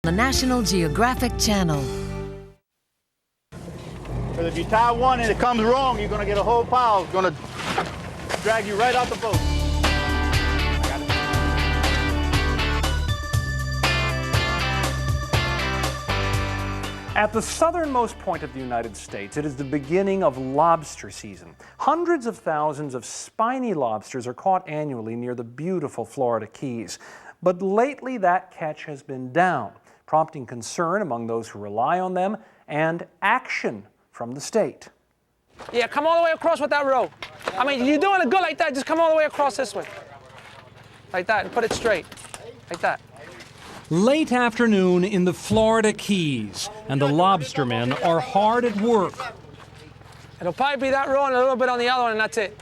The National Geographic Channel. Because if you tie one and it comes wrong, you're going to get a whole pile. It's going to drag you right out the boat. At the southernmost point of the United States, it is the beginning of lobster season. Hundreds of thousands of spiny lobsters are caught annually near the beautiful Florida Keys. But lately that catch has been down, prompting concern among those who rely on them and action from the state. Yeah, come all the way across with that rope. I mean, you're doing it good like that, just come all the way across this way. Like that, and put it straight, like that. Late afternoon in the Florida Keys, and the lobstermen are hard at work. It'll probably be that row and a little bit on the other one, and that's it.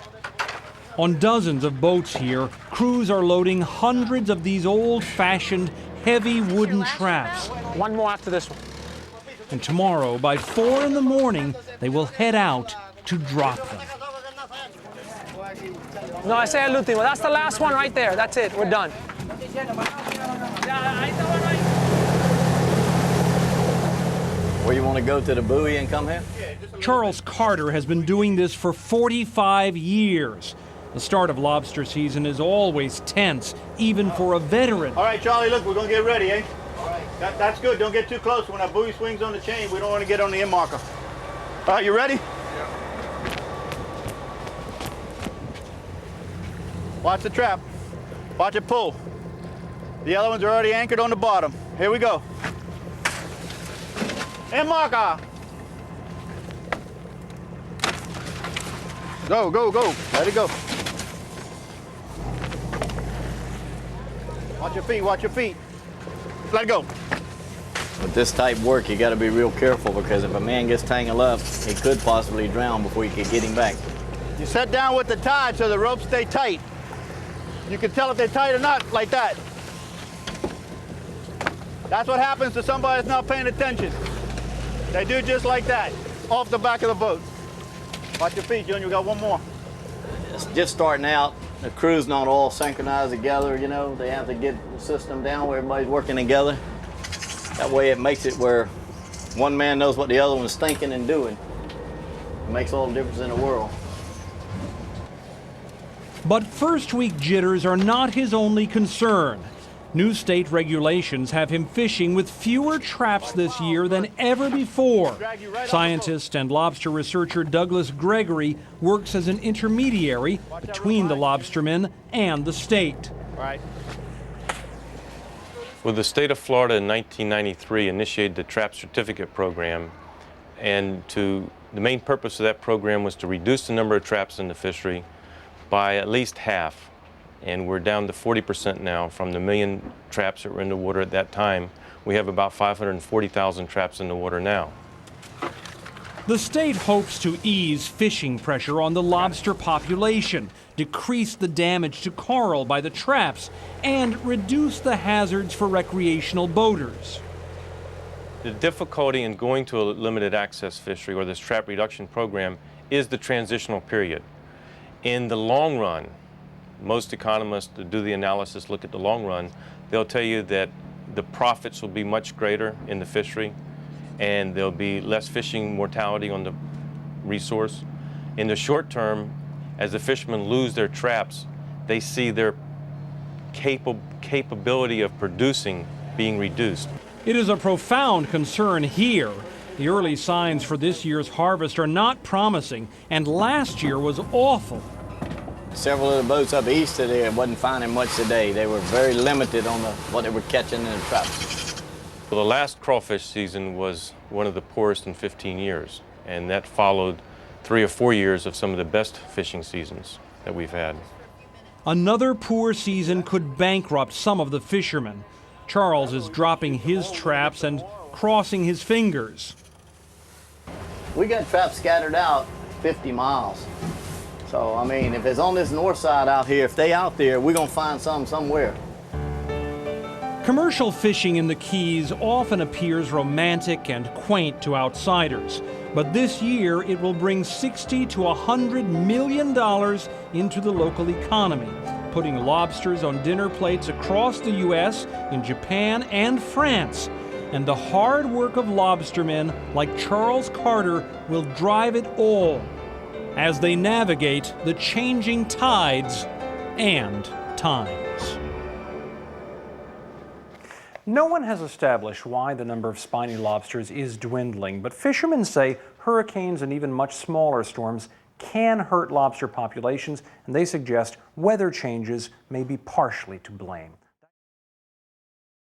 On dozens of boats here, crews are loading hundreds of these old-fashioned, heavy wooden traps. One more after this one. And tomorrow, by 4 in the morning, they will head out to drop them. No, ese es el último. That's the last one right there. That's it. We're done. Where you want to go to the buoy and come here? Charles Carter has been doing this for 45 years. The start of lobster season is always tense, even for a veteran. All right, Charlie, look, we're going to get ready, eh? All right. That's good. Don't get too close. When that buoy swings on the chain, we don't want to get on the end marker. All right, you ready? Yeah. Watch the trap. Watch it pull. The other ones are already anchored on the bottom. Here we go. End marker. Go, go, go. Let it go. Watch your feet, watch your feet. Let it go. With this type work, you got to be real careful because if a man gets tangled up, he could possibly drown before you can get him back. You set down with the tide so the ropes stay tight. You can tell if they're tight or not like that. That's what happens to somebody that's not paying attention. They do just like that, off the back of the boat. Watch your feet, Junior, we got one more. It's just starting out. The crew's not all synchronized together, you know. They have to get the system down where everybody's working together. That way it makes it where one man knows what the other one's thinking and doing. It makes all the difference in the world. But first week jitters are not his only concern. New state regulations have him fishing with fewer traps this year than ever before. Scientist and lobster researcher Douglas Gregory works as an intermediary between the lobstermen and the state. Well, the state of Florida in 1993 initiated the Trap Certificate Program, and the main purpose of that program was to reduce the number of traps in the fishery by at least half. And we're down to 40% now. From the million traps that were in the water at that time, we have about 540,000 traps in the water now. The state hopes to ease fishing pressure on the lobster population, decrease the damage to coral by the traps, and reduce the hazards for recreational boaters. The difficulty in going to a limited access fishery or this trap reduction program is the transitional period. In the long run, most economists that do the analysis look at the long run, they'll tell you that the profits will be much greater in the fishery and there'll be less fishing mortality on the resource. In the short term, as the fishermen lose their traps, they see their capability of producing being reduced. It is a profound concern here. The early signs for this year's harvest are not promising, and last year was awful. Several of the boats up east of there wasn't finding much today. They were very limited on what they were catching in the traps. Well, the last crawfish season was one of the poorest in 15 years, and that followed 3 or 4 years of some of the best fishing seasons that we've had. Another poor season could bankrupt some of the fishermen. Charles is dropping his traps and crossing his fingers. We got traps scattered out 50 miles. So, I mean, if it's on this north side out here, if they out there, we're going to find some somewhere. Commercial fishing in the Keys often appears romantic and quaint to outsiders. But this year, it will bring $60 to $100 million into the local economy, putting lobsters on dinner plates across the U.S., in Japan, and France. and the hard work of lobstermen like Charles Carter will drive it all as they navigate the changing tides and times. No one has established why the number of spiny lobsters is dwindling, but fishermen say hurricanes and even much smaller storms can hurt lobster populations, and they suggest weather changes may be partially to blame.